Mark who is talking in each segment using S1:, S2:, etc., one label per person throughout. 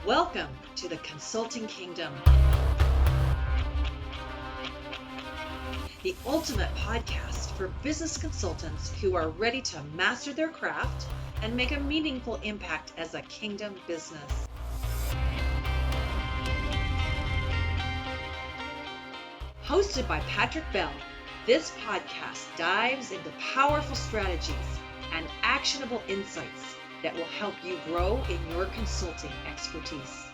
S1: Welcome to the Consulting Kingdom, the ultimate podcast for business consultants who are ready to master their craft and make a meaningful impact as a kingdom business. Hosted by Patrick Bell, this podcast dives into powerful strategies and actionable insights that will help you grow in your consulting expertise.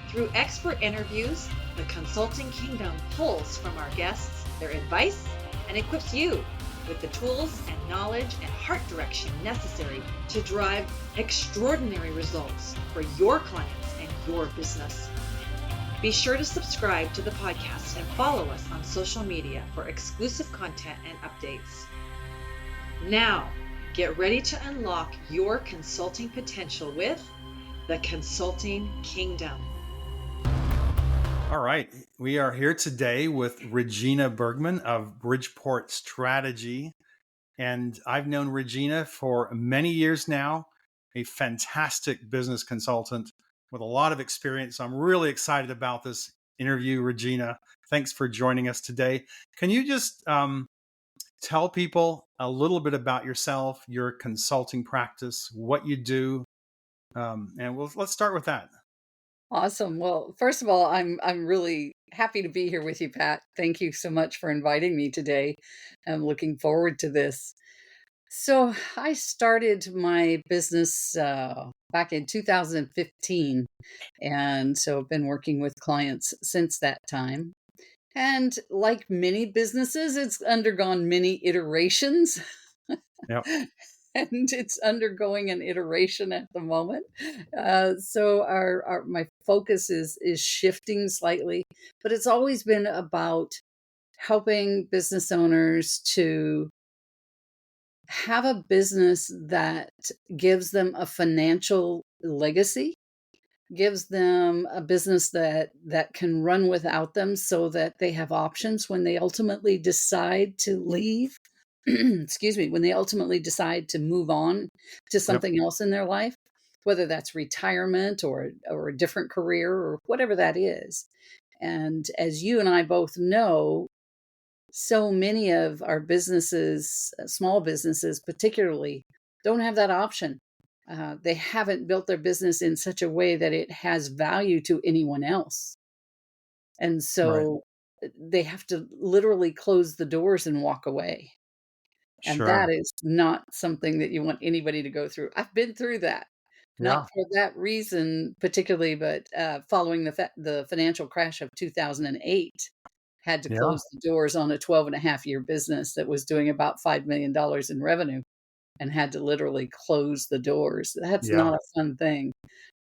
S1: Through expert interviews, the Consulting Kingdom pulls from our guests their advice and equips you with the tools and knowledge and heart direction necessary to drive extraordinary results for your clients and your business. Be sure to subscribe to the podcast and follow us on social media for exclusive content and updates. Now, get ready to unlock your consulting potential with the Consulting Kingdom.
S2: All right. We are here today with Regina Bergman of Bridgeport Strategy. And I've known Regina for many years now, a fantastic business consultant with a lot of experience. I'm really excited about this interview, Regina. Thanks for joining us today. Can you just tell people a little bit about yourself, your consulting practice, what you do? Let's start with that.
S3: Awesome. Well, first of all, I'm really happy to be here with you, Pat. Thank you so much for inviting me today. I'm looking forward to this. So I started my business back in 2015, and so I've been working with clients since that time. And like many businesses, it's undergone many iterations.
S2: Yep.
S3: And it's undergoing an iteration at the moment. So my focus is shifting slightly, but it's always been about helping business owners to have a business that gives them a financial legacy, gives them a business that can run without them so that they have options when they ultimately decide to leave. Excuse me, when they ultimately decide to move on to something else in their life, whether that's retirement or a different career or whatever that is. And as you and I both know, so many of our businesses, small businesses particularly, don't have that option. They haven't built their business in such a way that it has value to anyone else. And so they have to literally close the doors and walk away. And that is not something that you want anybody to go through. I've been through that, not for that reason particularly, but following the financial crash of 2008, had to close the doors on a 12-and-a-half-year business that was doing about $5 million in revenue and had to literally close the doors. That's not a fun thing.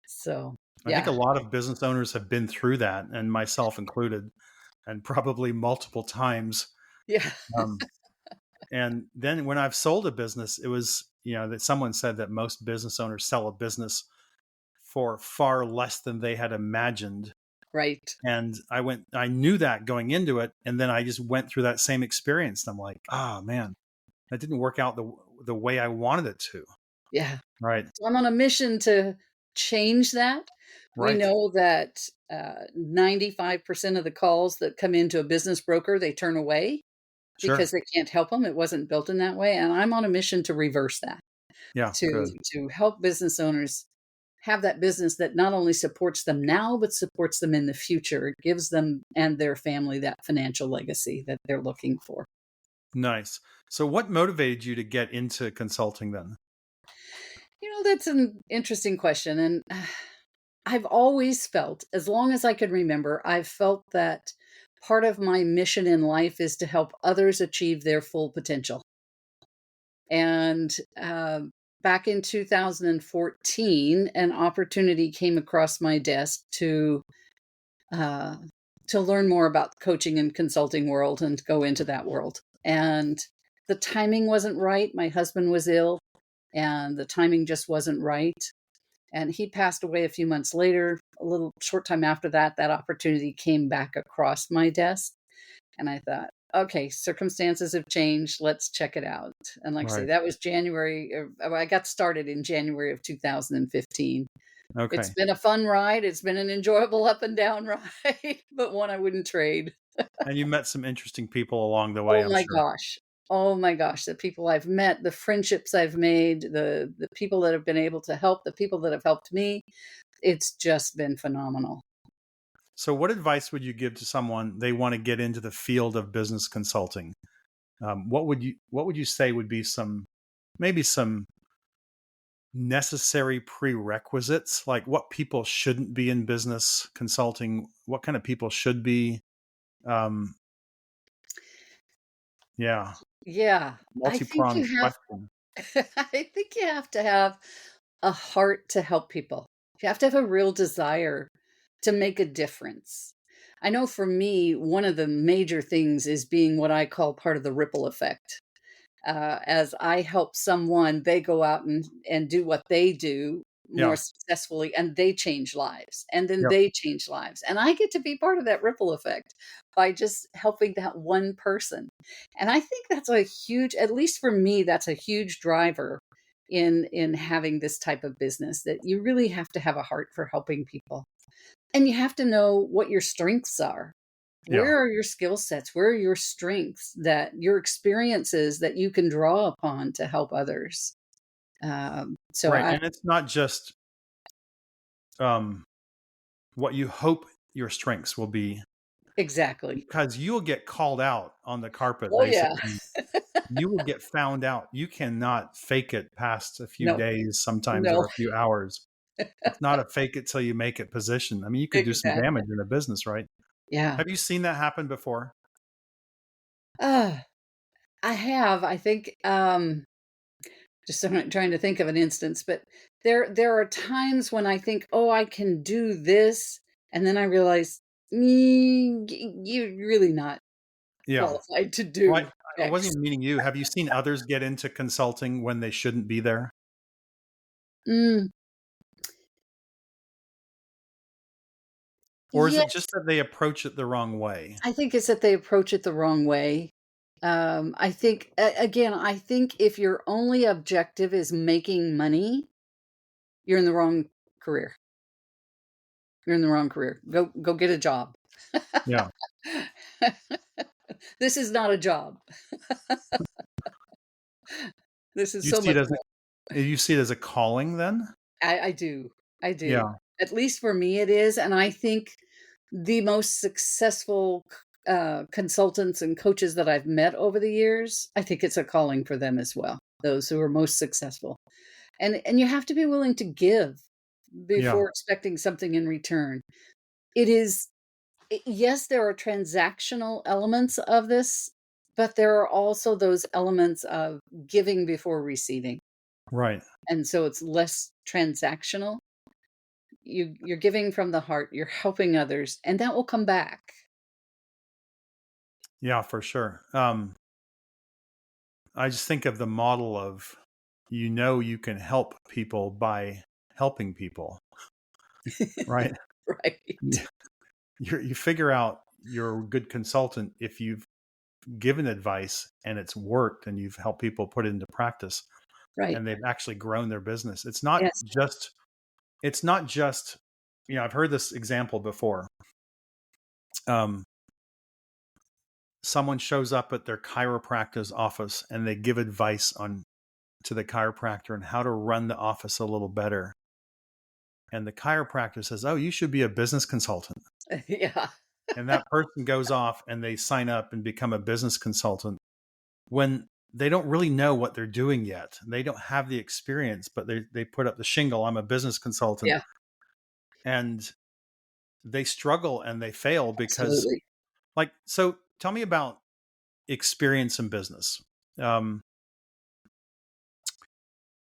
S3: So,
S2: I think a lot of business owners have been through that, and myself included, and probably multiple times.
S3: Yeah.
S2: And then when I've sold a business, it was, that someone said that most business owners sell a business for far less than they had imagined.
S3: Right.
S2: And I knew that going into it. And then I just went through that same experience. And I'm like, oh man, that didn't work out the way I wanted it to.
S3: Yeah.
S2: Right.
S3: So I'm on a mission to change that.
S2: Right.
S3: We know that 95% of the calls that come into a business broker, they turn away. Because they can't help them. It wasn't built in that way. And I'm on a mission to reverse that.
S2: Yeah.
S3: To help business owners have that business that not only supports them now, but supports them in the future. It gives them and their family that financial legacy that they're looking for.
S2: Nice. So what motivated you to get into consulting then?
S3: That's an interesting question. And I've always felt, as long as I can remember, I've felt that part of my mission in life is to help others achieve their full potential. And back in 2014, an opportunity came across my desk to learn more about the coaching and consulting world and go into that world. And the timing wasn't right. My husband was ill, and the timing just wasn't right. And he passed away a few months later. A little short time after that, that opportunity came back across my desk. And I thought, okay, circumstances have changed. Let's check it out. And like I say, that was January. I got started in January of 2015.
S2: Okay.
S3: It's been a fun ride. It's been an enjoyable up and down ride, but one I wouldn't trade.
S2: And you met some interesting people along the way,
S3: Oh
S2: I'm
S3: my
S2: sure.
S3: gosh. Oh my gosh, the people I've met, the friendships I've made, the people that have been able to help, the people that have helped me, it's just been phenomenal.
S2: So what advice would you give to someone they want to get into the field of business consulting? What would you say would be maybe some necessary prerequisites, like what people shouldn't be in business consulting, what kind of people should be? Um, yeah,
S3: Yeah, I think
S2: multi-pronged
S3: you have
S2: question.
S3: I think you have to have a heart to help people. You have to have a real desire to make a difference. I know for me, one of the major things is being what I call part of the ripple effect. As I help someone, they go out and do what they do more
S2: Yeah.
S3: successfully, and they change lives, and then
S2: Yep.
S3: they change lives, and I get to be part of that ripple effect by just helping that one person. And I think that's a huge, at least for me, that's a huge driver in having this type of business, that you really have to have a heart for helping people, and you have to know what your strengths are.
S2: Yeah.
S3: Where are your skill sets? Where are your strengths, that your experiences that you can draw upon to help others? So
S2: Right.
S3: I
S2: And it's not just um, what you hope your strengths will be,
S3: exactly.
S2: because you'll get called out on the carpet,
S3: Oh yeah.
S2: basically. You will get found out. You cannot fake it past a few
S3: No,
S2: days sometimes,
S3: no,
S2: or a few hours. It's not a fake it till you make it position. I mean, you could do some
S3: exactly.
S2: damage in a business, right?
S3: Yeah.
S2: Have you seen that happen before?
S3: Uh, I have. I think just I'm not trying to think of an instance, but there are times when I think, oh, I can do this, and then I realize you're really not
S2: Yeah.
S3: qualified to
S2: Well,
S3: do
S2: I wasn't
S3: X.
S2: even meaning you. Have you seen others get into consulting when they shouldn't be there?
S3: Mm,
S2: Or is it just
S3: yes,
S2: that they approach it the wrong way?
S3: I think it's that they approach it the wrong way. I think again, I think if your only objective is making money, you're in the wrong career. You're in the wrong career. Go get a job.
S2: Yeah.
S3: This is not a job. This is
S2: You
S3: so
S2: see it
S3: much
S2: as
S3: more.
S2: you see it as a calling then?
S3: I do. I do.
S2: Yeah.
S3: At least for me, it is. And I think the most successful consultants and coaches that I've met over the years, I think it's a calling for them as well. Those who are most successful, and you have to be willing to give
S2: Yeah.
S3: before expecting something in return. It is yes, there are transactional elements of this, but there are also those elements of giving before receiving,
S2: Right.
S3: and so it's less transactional. You're giving from the heart, you're helping others, and that will come back.
S2: Yeah, for sure. I just think of the model of, you can help people by helping people, right?
S3: Right.
S2: You figure out you're a good consultant if you've given advice and it's worked and you've helped people put it into practice
S3: Right.
S2: and they've actually grown their business.
S3: Yes.
S2: It's not just, I've heard this example before. Um, Someone shows up at their chiropractor's office and they give advice on to the chiropractor on how to run the office a little better. And the chiropractor says, "Oh, you should be a business consultant."
S3: Yeah.
S2: And that person goes off and they sign up and become a business consultant when they don't really know what they're doing yet. They don't have the experience, but they put up the shingle, "I'm a business consultant."
S3: Yeah.
S2: And they struggle and they fail because,
S3: Absolutely.
S2: so tell me about experience in business. Um,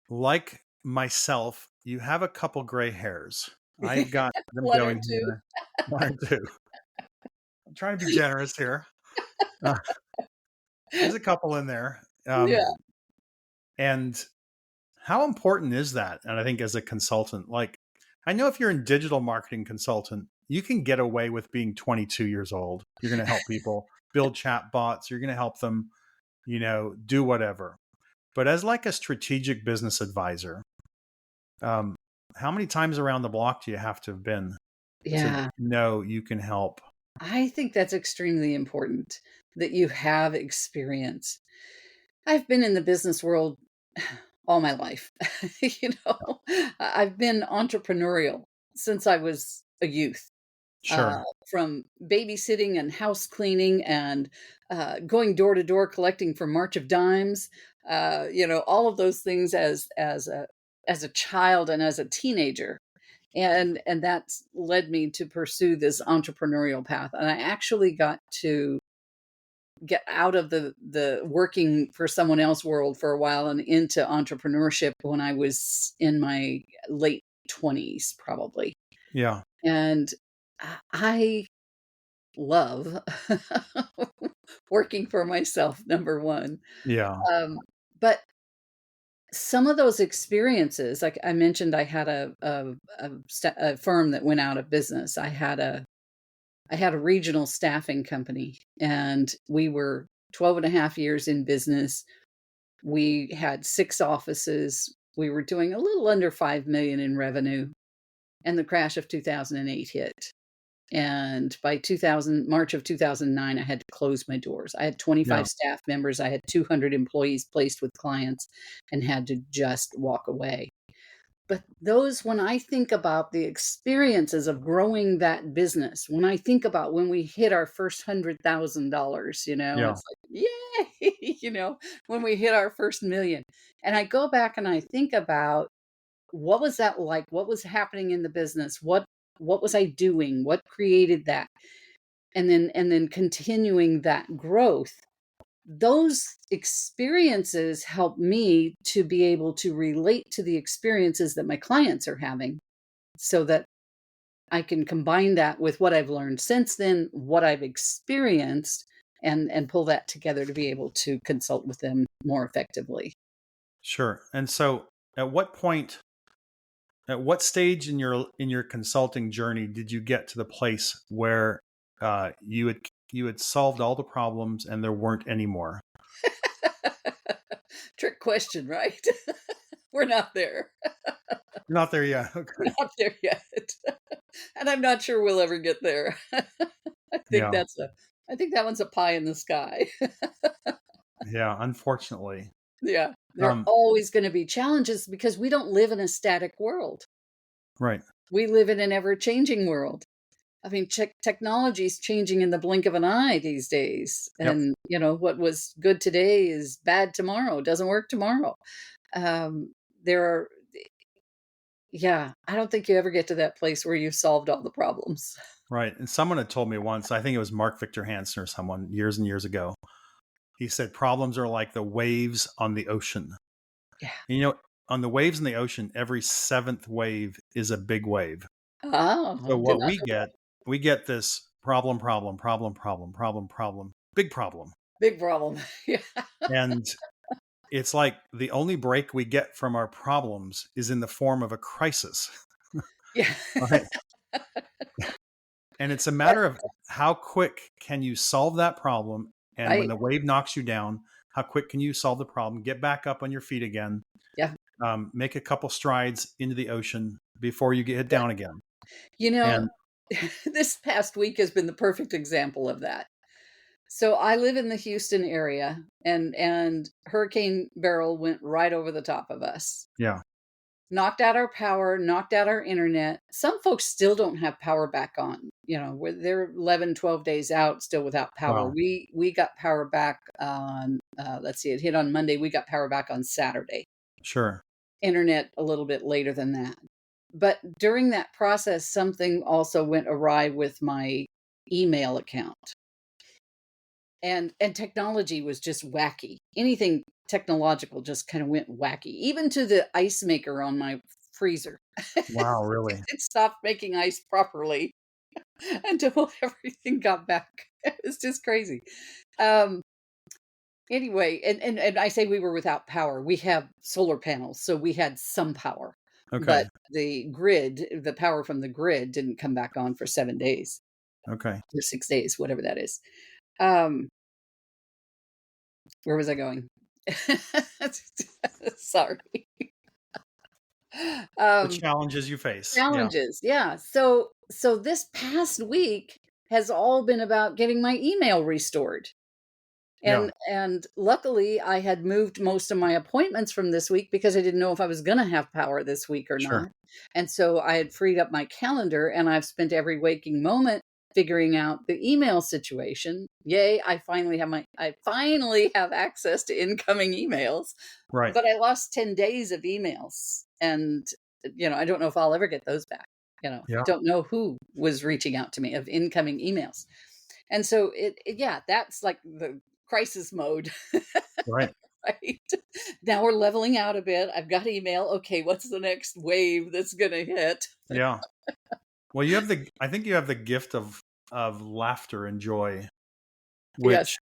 S2: like myself, you have a couple gray hairs. I've got them
S3: One or
S2: going
S3: two.
S2: here. One or two. I'm trying to be generous here. Uh, there's a couple in there.
S3: Yeah.
S2: And how important is that? And I think as a consultant, I know if you're in digital marketing consultant, you can get away with being 22 years old. You're going to help people build chat bots. You're going to help them, do whatever. But as like a strategic business advisor, um, how many times around the block do you have to have been to
S3: Yeah.
S2: know you can help?
S3: I think that's extremely important that you have experience. I've been in the business world all my life. You know, I've been entrepreneurial since I was a youth, uh,
S2: Sure.
S3: from babysitting and house cleaning and going door to door collecting for March of Dimes. All of those things as a child and as a teenager, and that's led me to pursue this entrepreneurial path. And I actually got to get out of the working for someone else world for a while and into entrepreneurship when I was in my late 20s, probably.
S2: Yeah.
S3: And I love working for myself, number one.
S2: Yeah.
S3: But some of those experiences, like I mentioned, I had a firm that went out of business. I had a regional staffing company, and we were 12 and a half years in business. We had 6 offices. We were doing a little under 5 million in revenue, and the crash of 2008 hit. And by March of 2009, I had to close my doors. I had
S2: Yeah.
S3: 25 staff members. I had 200 employees placed with clients and had to just walk away. But when I think about the experiences of growing that business, when I think about when we hit our first $100,000,
S2: Yeah.
S3: it's like, yay, when we hit our first million. And I go back and I think about what was that like? What was happening in the business? What was I doing? What created that? And then continuing that growth. Those experiences help me to be able to relate to the experiences that my clients are having so that I can combine that with what I've learned since then, what I've experienced, and pull that together to be able to consult with them more effectively.
S2: Sure. And so at what point, at what stage in your consulting journey did you get to the place where you had solved all the problems and there weren't any more?
S3: Trick question, right? We're not there.
S2: You're not there yet.
S3: We're
S2: Okay.
S3: not there yet. And I'm not sure we'll ever get there. I think
S2: Yeah.
S3: that's a I think that one's a pie in the sky.
S2: Yeah. Unfortunately.
S3: Yeah. There are
S2: Um,
S3: always going to be challenges because we don't live in a static world.
S2: right.
S3: We live in an ever-changing world. I mean, technology is changing in the blink of an eye these days.
S2: Yep.
S3: And, what was good today is bad tomorrow, doesn't work tomorrow. There are, yeah, I don't think you ever get to that place where you've solved all the problems.
S2: Right. And someone had told me once, I think it was Mark Victor Hansen or someone years and years ago. He said problems are like the waves on the ocean.
S3: Yeah.
S2: And, on the waves in the ocean, every seventh wave is a big wave. So
S3: Oh, did
S2: what
S3: not know that.
S2: we get this problem, big problem.
S3: Big problem. Yeah.
S2: And it's like the only break we get from our problems is in the form of a crisis.
S3: Yeah.
S2: Right. And it's a matter of how quick can you solve that problem? And when
S3: Right.
S2: the wave knocks you down, how quick can you solve the problem? Get back up on your feet again.
S3: Yeah.
S2: Make a couple strides into the ocean before you get
S3: Yeah.
S2: down again.
S3: You know,
S2: And
S3: this past week has been the perfect example of that. So I live in the Houston area, and Hurricane Beryl went right over the top of us.
S2: yeah,
S3: Knocked out our power, knocked out our internet. Some folks still don't have power back on. Where they're 11, 12 days out still without power.
S2: wow,
S3: We got power back on let's see, it hit on Monday. We got power back on Saturday.
S2: sure,
S3: Internet a little bit later than that. But during that process, something also went awry with my email account. And technology was just wacky. Anything technological just kind of went wacky. Even to the ice maker on my freezer.
S2: wow, really,
S3: It stopped making ice properly until everything got back. It was just crazy. Um, anyway, and I say we were without power. We have solar panels, so we had some power.
S2: okay,
S3: But the power from the grid didn't come back on for 7 days
S2: okay.
S3: or 6 days, whatever that is. Um, where was I going? Sorry.
S2: The
S3: um,
S2: challenges you face. Yeah.
S3: challenges. Yeah. So this past week has all been about getting my email restored.
S2: Yeah.
S3: And luckily I had moved most of my appointments from this week because I didn't know if I was going to have power this week or
S2: Sure.
S3: not. And so I had freed up my calendar and I've spent every waking moment figuring out the email situation. Yay, I finally have access to incoming emails,
S2: Right.
S3: but I lost 10 days of emails and I don't know if I'll ever get those back.
S2: Yeah.
S3: Don't know who was reaching out to me of incoming emails. And so yeah, that's like the crisis mode,
S2: Right.
S3: right? Now we're leveling out a bit. I've got email. Okay, what's the next wave that's going to hit?
S2: Yeah. Well, I think you have the gift of laughter and joy,
S3: Yes,
S2: which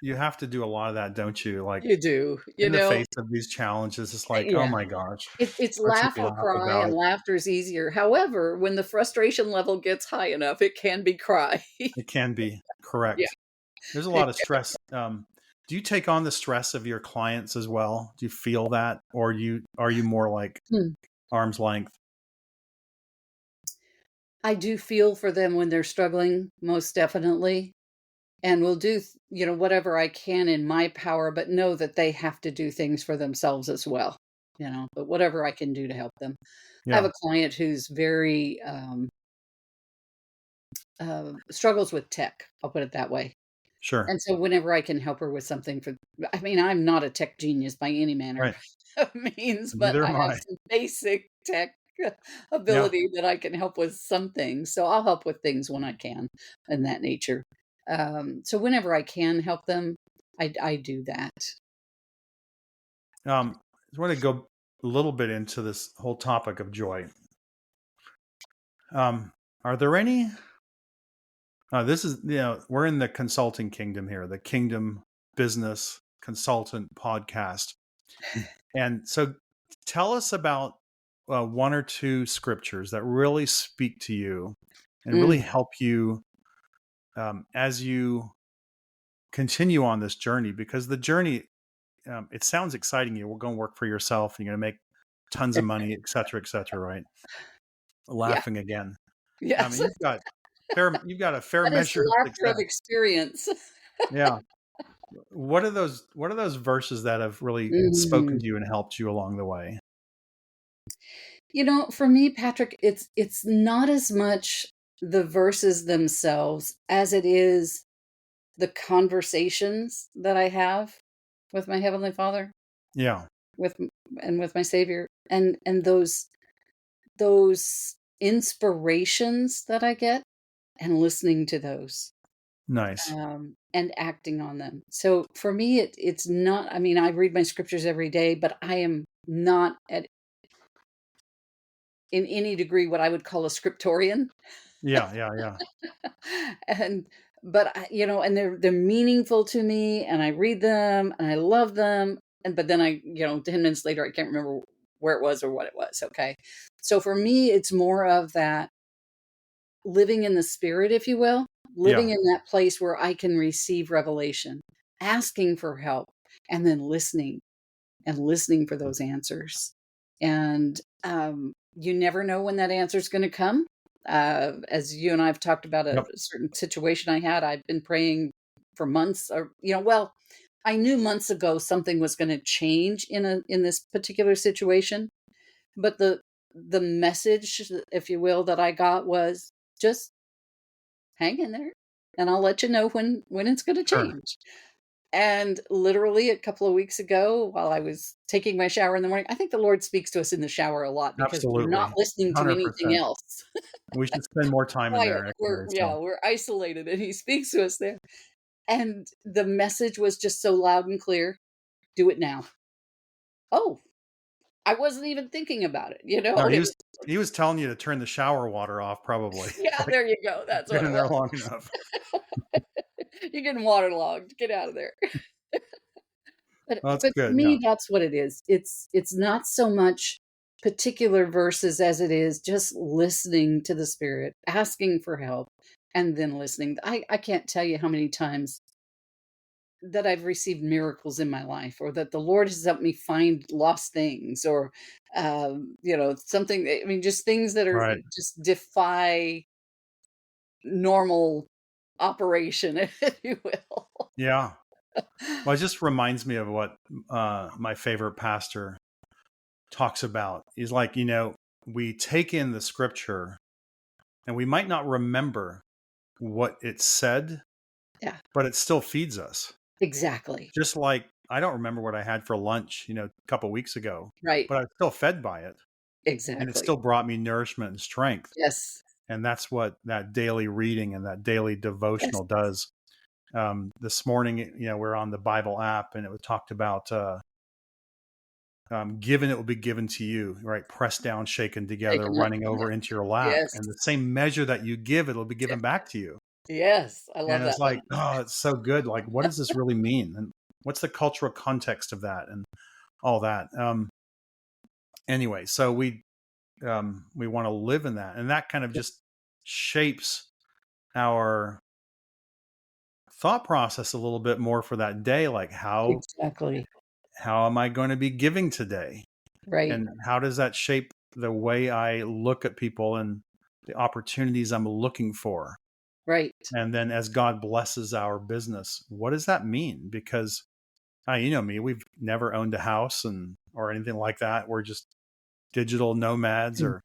S2: you have to do a lot of that, don't you? Like
S3: you do.
S2: in the face of these challenges, it's like, oh
S3: Yeah,
S2: my gosh,
S3: it's
S2: let's
S3: laugh or
S2: laugh
S3: cry,
S2: about
S3: and
S2: it.
S3: laughter is easier. However, when the frustration level gets high enough, it can be cry.
S2: It can be
S3: Yeah.
S2: correct. There's a lot of stress. Do you take on the stress of your clients as well? Do you feel that, or are you more like
S3: Hmm.
S2: arm's length?
S3: I do feel for them when they're struggling, most definitely. And will do, whatever I can in my power, but know that they have to do things for themselves as well, but whatever I can do to help them. I have
S2: Yeah,
S3: a client who's very, struggles with tech, I'll put it that way.
S2: sure.
S3: And so whenever I can help her with something I mean, I'm not a tech genius by any manner
S2: Right.
S3: of means, but
S2: Neither
S3: I
S2: am
S3: have
S2: I.
S3: some basic tech
S2: Yeah.
S3: ability that I can help with some things. So I'll help with things when I can in that nature. So whenever I can help them, I do that.
S2: I just want to go a little bit into this whole topic of joy. Are there any? This is we're in the consulting kingdom here, the Kingdom Business Consultant podcast, and so tell us about one or two scriptures that really speak to you and really
S3: Mm,
S2: help you as you continue on this journey, because the journey it sounds exciting. You're going to work for yourself. You're going to make tons of money, et cetera, right?
S3: yeah,
S2: Laughing again. I
S3: yes.
S2: mean, you've got a fair
S3: That is
S2: measure
S3: the
S2: of
S3: laughter of
S2: success.
S3: experience.
S2: Yeah. What are those verses that have really spoken
S3: Mm.
S2: to you and helped you along the way?
S3: For me, Patrick, it's not as much the verses themselves as it is the conversations that I have with my Heavenly Father,
S2: Yeah.
S3: with and with my Savior, and those inspirations that I get, and listening to those,
S2: Nice.
S3: and acting on them. So for me, it's not. I mean, I read my scriptures every day, but I am not at in any degree what I would call a scriptorian.
S2: Yeah, yeah, yeah.
S3: and but and they're meaningful to me, and I read them and I love them, but then 10 minutes later I can't remember where it was or what it was. Okay, so for me it's more of that living in the spirit, if you will, living
S2: Yeah.
S3: in that place where I can receive revelation, asking for help, and then listening for those answers. And you never know when that answer is going to come. As you and I have talked about a
S2: Yep.
S3: certain situation I had, I've been praying for months, or well, I knew months ago something was going to change in this particular situation, but the message, if you will, that I got was just hang in there, and I'll let you know when it's going to
S2: Sure.
S3: change. And literally a couple of weeks ago, while I was taking my shower in the morning, I think the Lord speaks to us in the shower a lot because we're not
S2: Absolutely.
S3: listening to anything
S2: 100%.
S3: else.
S2: We should spend more time in
S3: Quiet.
S2: there actually. So,
S3: We're isolated and he speaks to us there. And the message was just so loud and clear. Do it now. Oh, I wasn't even thinking about it,
S2: no,
S3: It was,
S2: he was telling you to turn the shower water off probably.
S3: yeah,
S2: Like
S3: there you go. That's
S2: been
S3: what
S2: in
S3: it
S2: there
S3: was.
S2: long enough.
S3: You're getting waterlogged. Get out of there. But
S2: Well, that's
S3: but for
S2: good. Yeah.
S3: me, that's what it is. It's not so much particular verses as it is just listening to the Spirit, asking for help, and then listening. I can't tell you how many times that I've received miracles in my life, or that the Lord has helped me find lost things, or something. I mean, just things that are
S2: Right.
S3: just defy normal operation, if you will.
S2: Yeah. Well, it just reminds me of what my favorite pastor talks about. He's like, we take in the scripture and we might not remember what it said,
S3: Yeah,
S2: but it still feeds us.
S3: exactly.
S2: Just like I don't remember what I had for lunch, a couple weeks ago,
S3: Right.
S2: but I was still fed by it, and it
S3: Exactly.
S2: still brought me nourishment and strength.
S3: Yes.
S2: And that's what that daily reading and that daily
S3: Yes.
S2: devotional does. This morning, we're on the Bible app, and it was talked about given it will be given to you, right? Pressed down, shaken together,
S3: Taken up.
S2: running over into your lap,
S3: Yes.
S2: and the same measure that you give, it'll be
S3: Yeah.
S2: given back to you.
S3: Yes. I love
S2: And it's
S3: that
S2: like,
S3: one.
S2: oh, it's so good. Like, what does this really mean? And what's the cultural context of that and all that? Anyway, so we want to live in that, and that kind of just shapes our thought process a little bit more for that day. Like,
S3: Exactly.
S2: how am I going to be giving today?
S3: Right.
S2: And how does that shape the way I look at people and the opportunities I'm looking for?
S3: Right.
S2: And then as God blesses our business, what does that mean? Because you know me, we've never owned a house or anything like that. We're just digital nomads, or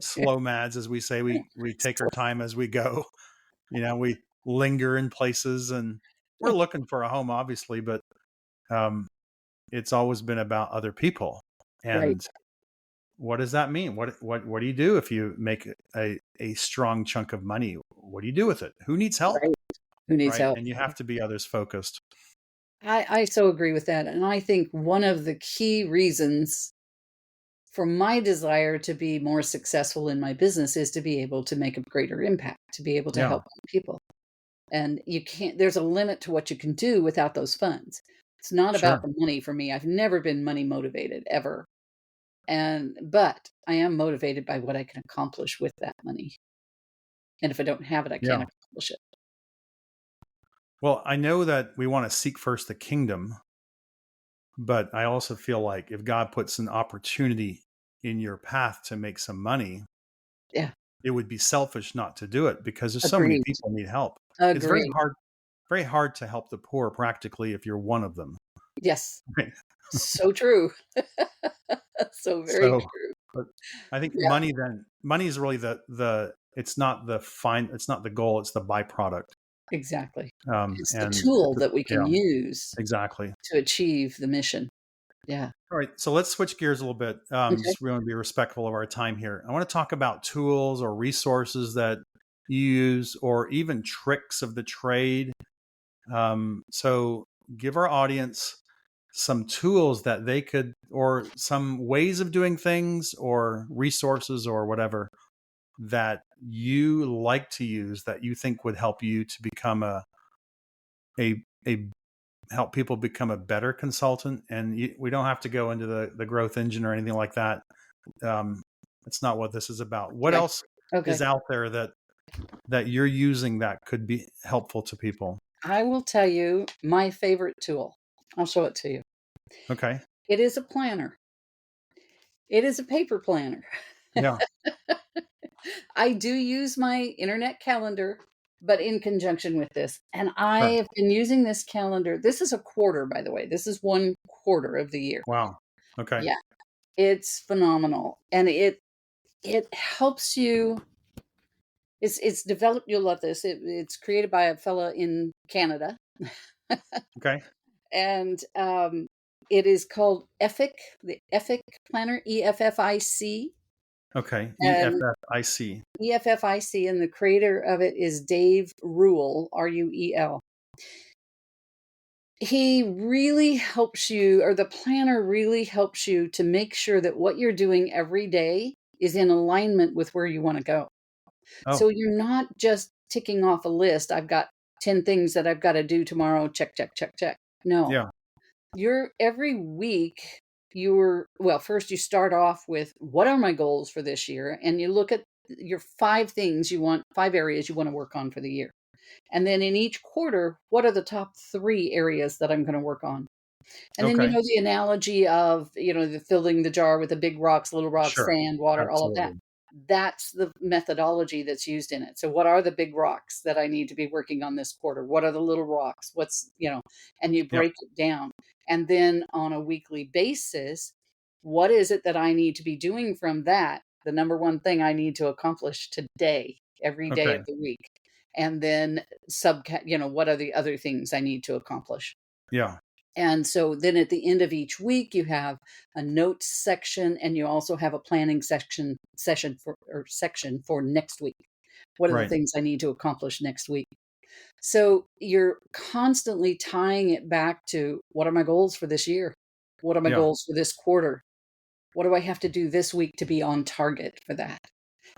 S2: slow mads, as we say. We take our time as we go. We linger in places, and we're looking for a home, obviously, but um, it's always been about other people.
S3: Right.
S2: And what does that mean? What do you do if you make a strong chunk of money? What do you do with it? Who needs help?
S3: Right. Who needs
S2: Right.
S3: help?
S2: And you have to be others focused.
S3: I so agree with that. And I think one of the key reasons for my desire to be more successful in my business is to be able to make a greater impact, to be able to
S2: Yeah.
S3: help people. And there's a limit to what you can do without those funds. It's not about
S2: Sure.
S3: the money for me. I've never been money motivated ever. But I am motivated by what I can accomplish with that money. And if I don't have it, I can't
S2: Yeah.
S3: accomplish it.
S2: Well, I know that we want to seek first the kingdom, but I also feel like if God puts an opportunity in your path to make some money,
S3: Yeah.
S2: it would be selfish not to do it, because there's so many
S3: Agreed.
S2: people need help. It's
S3: Agreed.
S2: very hard to help the poor practically if you're one of them.
S3: Yes.
S2: Right?
S3: So true. So very
S2: So,
S3: true.
S2: but I think
S3: Yeah.
S2: money is really it's not the goal, it's the byproduct.
S3: Exactly. It's the
S2: And
S3: tool that we can
S2: yeah,
S3: use
S2: exactly.
S3: to achieve the mission. Yeah.
S2: All right, so let's switch gears a little bit.
S3: Okay.
S2: Just we want to be respectful of our time here. I want to talk about tools or resources that you use, or even tricks of the trade. So give our audience some tools that they could, or some ways of doing things, or resources, or whatever that you like to use that you think would help you to become a help people become a better consultant. And we don't have to go into the growth engine or anything like that. It's not what this is about. What
S3: Okay.
S2: else
S3: Okay.
S2: is out there that you're using that could be helpful to people?
S3: I will tell you my favorite tool. I'll show it to you.
S2: Okay.
S3: It is a planner. It is a paper planner.
S2: Yeah.
S3: I do use my internet calendar, but in conjunction with this. And I
S2: Sure.
S3: have been using this calendar. This is a quarter, by the way. This is 1/4 of the year.
S2: Wow. Okay.
S3: Yeah. It's phenomenal. And it helps you. It's developed. You'll love this. It's created by a fella in Canada.
S2: Okay.
S3: And it is called EFIC, the EFIC planner, EFFIC.
S2: Okay.
S3: And
S2: EFFIC.
S3: EFFIC, and the creator of it is Dave Ruel, Ruel. He really helps you, or the planner really helps you to make sure that what you're doing every day is in alignment with where you want to go. So
S2: Oh,
S3: you're not just ticking off a list. I've got 10 things that I've got to do tomorrow. Check, check, check, check. No,
S2: yeah.
S3: every week first you start off with, what are my goals for this year? And you look at your 5 areas you want to work on for the year. And then in each quarter, what are the top 3 areas that I'm going to work on? And then,
S2: Okay.
S3: the analogy of, the filling the jar with the big rocks, little rocks,
S2: Sure.
S3: sand, water, all of that.
S2: Absolutely.
S3: That's the methodology that's used in it. So what are the big rocks that I need to be working on this quarter? What are the little rocks? And you
S2: Yep.
S3: break it down. And then on a weekly basis, what is it that I need to be doing from that? The number one thing I need to accomplish today, every day
S2: Okay.
S3: of the week. And then what are the other things I need to accomplish?
S2: Yeah.
S3: And so then at the end of each week, you have a notes section, and you also have a planning section for next week. What are the
S2: Right.
S3: things I need to accomplish next week? So you're constantly tying it back to, what are my goals for this year? What are my
S2: Yeah.
S3: goals for this quarter? What do I have to do this week to be on target for that?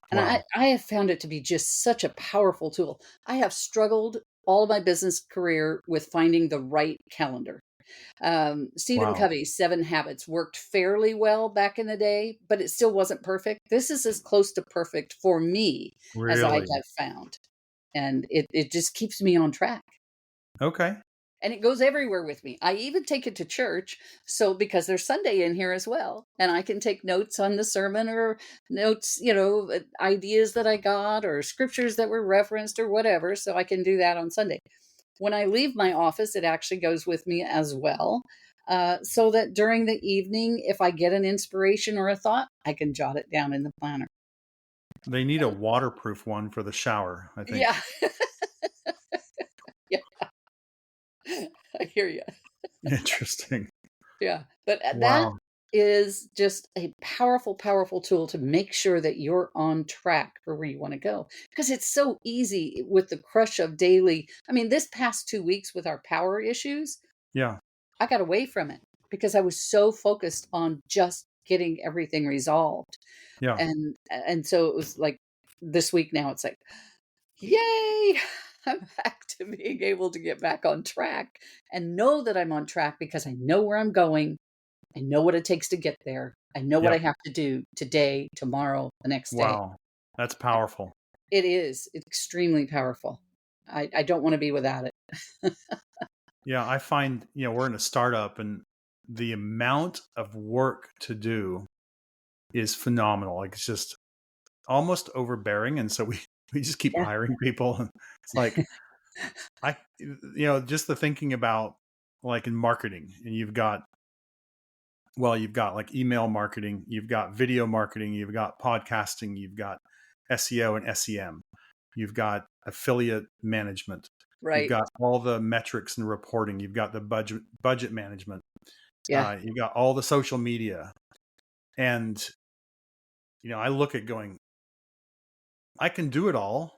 S3: And
S2: Wow.
S3: I have found it to be just such a powerful tool. I have struggled all of my business career with finding the right calendar. Stephen
S2: Wow.
S3: Covey's 7 Habits worked fairly well back in the day, but it still wasn't perfect. This is as close to perfect for me as I
S2: Really?
S3: have found. And it just keeps me on track.
S2: Okay.
S3: And it goes everywhere with me. I even take it to church. So, because there's Sunday in here as well, and I can take notes on the sermon, or notes, ideas that I got, or scriptures that were referenced, or whatever. So I can do that on Sunday. When I leave my office, it actually goes with me as well. So that during the evening, if I get an inspiration or a thought, I can jot it down in the planner.
S2: They need a waterproof one for the shower, I think.
S3: Yeah. Yeah, I hear you.
S2: Interesting.
S3: Yeah. But that
S2: Wow.
S3: is just a powerful, powerful tool to make sure that you're on track for where you want to go. Because it's so easy with the crush of daily. I mean, this past 2 weeks with our power issues,
S2: Yeah.
S3: I got away from it because I was so focused on just getting everything resolved.
S2: Yeah.
S3: And so it was like, this week now it's like, yay, I'm back to being able to get back on track and know that I'm on track because I know where I'm going. I know what it takes to get there. I know what I
S2: Yep.
S3: have to do today, tomorrow, the next day.
S2: Wow. That's powerful.
S3: It is extremely powerful. I don't want to be without it.
S2: Yeah. I find, we're in a startup and the amount of work to do is phenomenal. Like it's just almost overbearing. And so we just keep
S3: Yeah.
S2: hiring people. And it's like, just the thinking about like in marketing, and you've got like email marketing, you've got video marketing, you've got podcasting, you've got SEO and SEM, you've got affiliate management, you've
S3: Right.
S2: got all the metrics and reporting, you've got the budget management,
S3: Yeah.
S2: you've got all the social media. And, I look at going, I can do it all,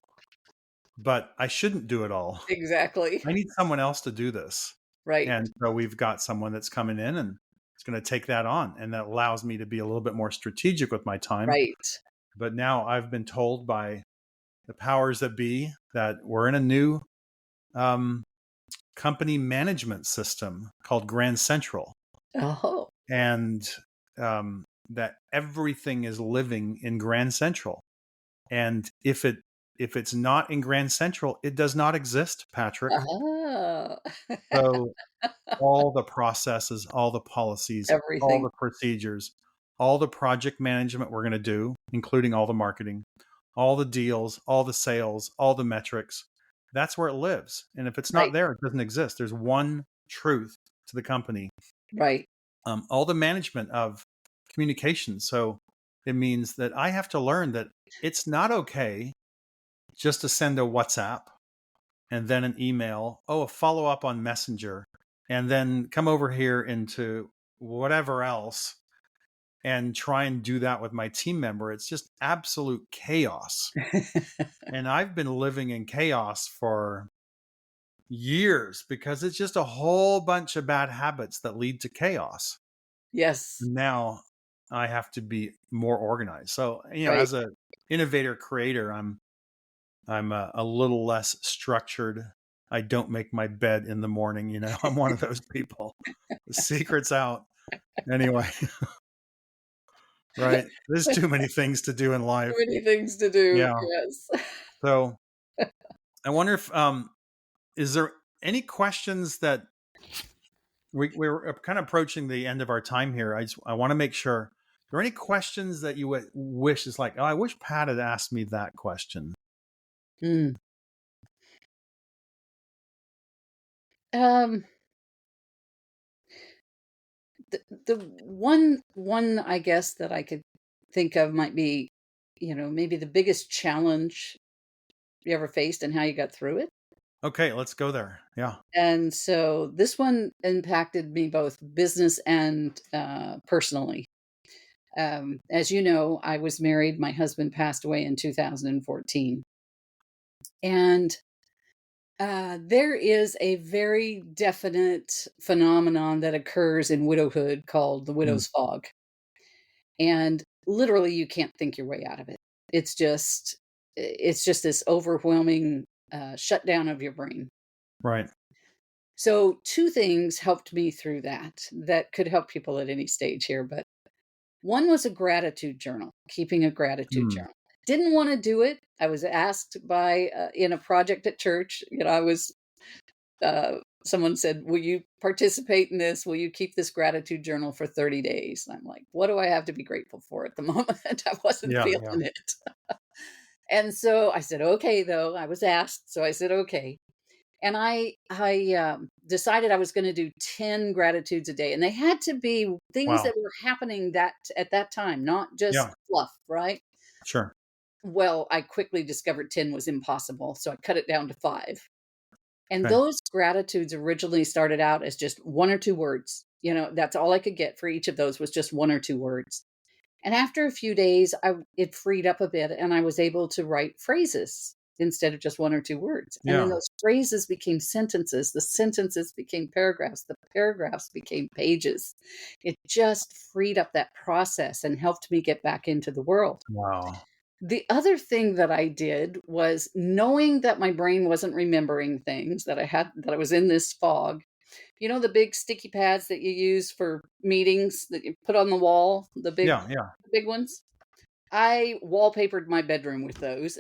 S2: but I shouldn't do it all.
S3: Exactly.
S2: I need someone else to do this.
S3: Right.
S2: And so we've got someone that's coming in and it's going to take that on. And that allows me to be a little bit more strategic with my time.
S3: Right.
S2: But now I've been told by the powers that be that we're in a new company management system called Grand Central.
S3: Oh.
S2: And that everything is living in Grand Central. And if it's not in Grand Central, it does not exist, Patrick.
S3: Oh.
S2: So all the processes, all the policies, all
S3: Everything.
S2: the procedures, all the project management we're going to do, including all the marketing, all the deals, all the sales, all the metrics, that's where it lives. And if it's not
S3: Right.
S2: there, it doesn't exist. There's one truth to the company.
S3: Right.
S2: All the management of communication. So it means that I have to learn that it's not okay just to send a WhatsApp and then an email, a follow up on Messenger, and then come over here into whatever else and try and do that with my team member. It's just absolute chaos. And I've been living in chaos for years because it's just a whole bunch of bad habits that lead to chaos.
S3: Yes.
S2: Now I have to be more organized. So,
S3: Right.
S2: as a innovator creator, I'm a little less structured. I don't make my bed in the morning. I'm one of those people. The secret's out. Anyway, right. There's too many things to do in
S3: Too
S2: life.
S3: many things to do.
S2: Yeah.
S3: Yes.
S2: So I wonder if is there any questions that we're kind of approaching the end of our time here. I want to make sure. Are there any questions that you would wish is like, oh, I wish Pat had asked me that question?
S3: Mm. Um, the one I guess that I could think of might be, maybe the biggest challenge you ever faced and how you got through it.
S2: Okay, let's go there. Yeah.
S3: And so this one impacted me both business and personally. As you know, I was married. My husband passed away in 2014. And there is a very definite phenomenon that occurs in widowhood called the
S2: Mm,
S3: widow's fog. And literally, you can't think your way out of it. It's just, it's just this overwhelming shutdown of your brain.
S2: right.
S3: So, two things helped me through that could help people at any stage here. But one was a gratitude journal, keeping a gratitude
S2: Mm,
S3: journal. Didn't want to do it. I was asked by in a project at church. I was someone said, "Will you participate in this? Will you keep this gratitude journal for 30 days?" And I'm like, "What do I have to be grateful for at the moment?" I wasn't
S2: yeah.
S3: feeling
S2: Yeah.
S3: it. And so I said, "Okay," though. I was asked, so I said, "Okay." And I decided I was going to do 10 gratitudes a day, and they had to be things
S2: Wow.
S3: that were happening that at that time, not just
S2: Yeah.
S3: fluff, right?
S2: Sure.
S3: Well, I quickly discovered 10 was impossible, so I cut it down to 5. And
S2: Okay.
S3: those gratitudes originally started out as just 1 or 2 words. That's all I could get for each of those was just 1 or 2 words. And after a few days, it freed up a bit and I was able to write phrases instead of just 1 or 2 words. And then
S2: Yeah.
S3: those phrases became sentences, the sentences became paragraphs, the paragraphs became pages. It just freed up that process and helped me get back into the world.
S2: Wow.
S3: The other thing that I did was knowing that my brain wasn't remembering things, that I was in this fog. The big sticky pads that you use for meetings that you put on the wall,
S2: Yeah. Yeah.
S3: the big ones? I wallpapered my bedroom with those.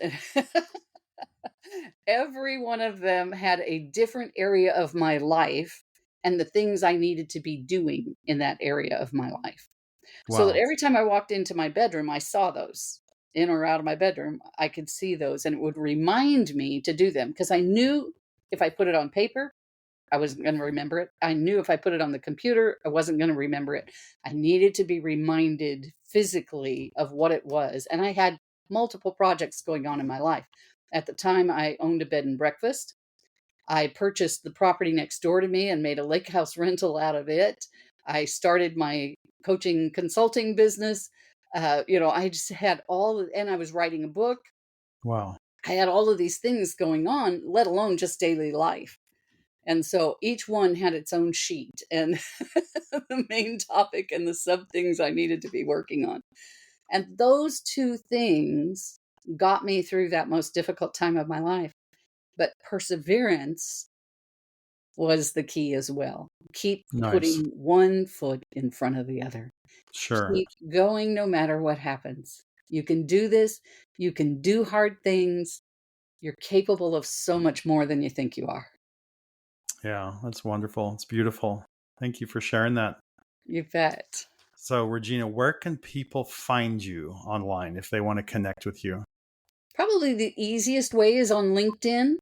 S3: Every one of them had a different area of my life and the things I needed to be doing in that area of my life. So that
S2: Wow.
S3: every time I walked into my bedroom, I saw those. In or out of my bedroom, I could see those and it would remind me to do them because I knew if I put it on paper, I wasn't going to remember it. I knew if I put it on the computer, I wasn't going to remember it. I needed to be reminded physically of what it was. And I had multiple projects going on in my life. At the time, I owned a bed and breakfast. I purchased the property next door to me and made a lake house rental out of it. I started my coaching consulting business. I just had and I was writing a book.
S2: Wow.
S3: I had all of these things going on, let alone just daily life. And so each one had its own sheet and the main topic and the sub things I needed to be working on. And those two things got me through that most difficult time of my life. But perseverance was the key as well. Keep
S2: Nice.
S3: putting one foot in front of the other.
S2: Sure.
S3: Keep going no matter what happens. You can do this. You can do hard things. You're capable of so much more than you think you are.
S2: Yeah. That's wonderful. It's beautiful. Thank you for sharing that.
S3: You bet.
S2: So, Regina, where can people find you online if they want to connect with you?
S3: Probably the easiest way is on LinkedIn.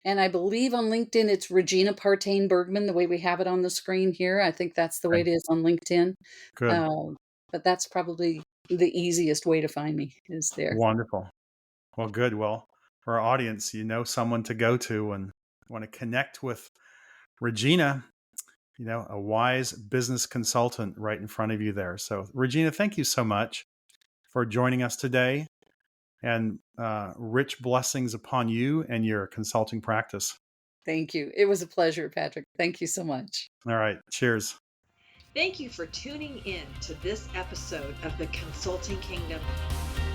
S3: And I believe on LinkedIn, it's Regina Bergman, the way we have it on the screen here. I think that's the way
S2: Okay.
S3: it is on LinkedIn.
S2: Good.
S3: But that's probably the easiest way to find me is there.
S2: Wonderful. Well, good. Well, for our audience, you know someone to go to and want to connect with Regina, a wise business consultant right in front of you there. So, Regina, thank you so much for joining us today and rich blessings upon you and your consulting practice.
S3: Thank you. It was a pleasure, Patrick. Thank you so much.
S2: All right. Cheers.
S1: Thank you for tuning in to this episode of the Consulting Kingdom.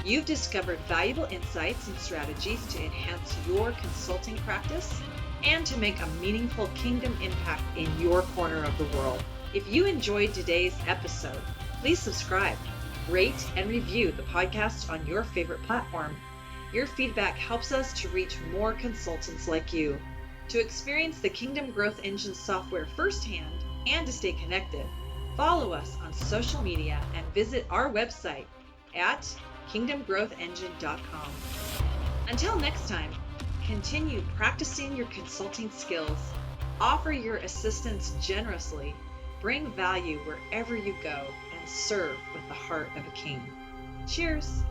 S1: You've discovered valuable insights and strategies to enhance your consulting practice and to make a meaningful kingdom impact in your corner of the world. If you enjoyed today's episode, please subscribe, rate, and review the podcast on your favorite platform. Your feedback helps us to reach more consultants like you. To experience the Kingdom Growth Engine software firsthand and to stay connected, follow us on social media and visit our website at kingdomgrowthengine.com. Until next time, continue practicing your consulting skills, offer your assistance generously, bring value wherever you go, and serve with the heart of a king. Cheers!